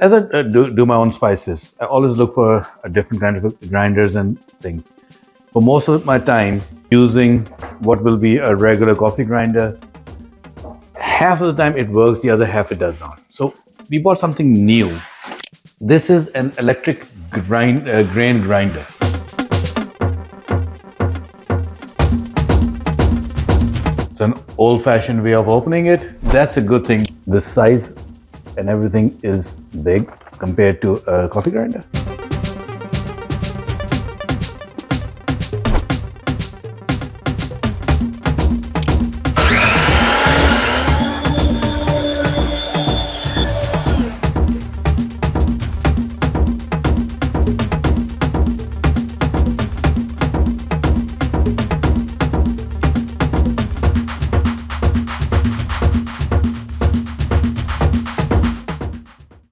As I do my own spices, I always look for a different kind of grinders and things. For most of my time, using what will be a regular coffee grinder, half of the time it works, the other half it does not. So we bought something new. This is an electric grain grinder. It's an old-fashioned way of opening it. That's a good thing. The size and everything is big compared to a coffee grinder.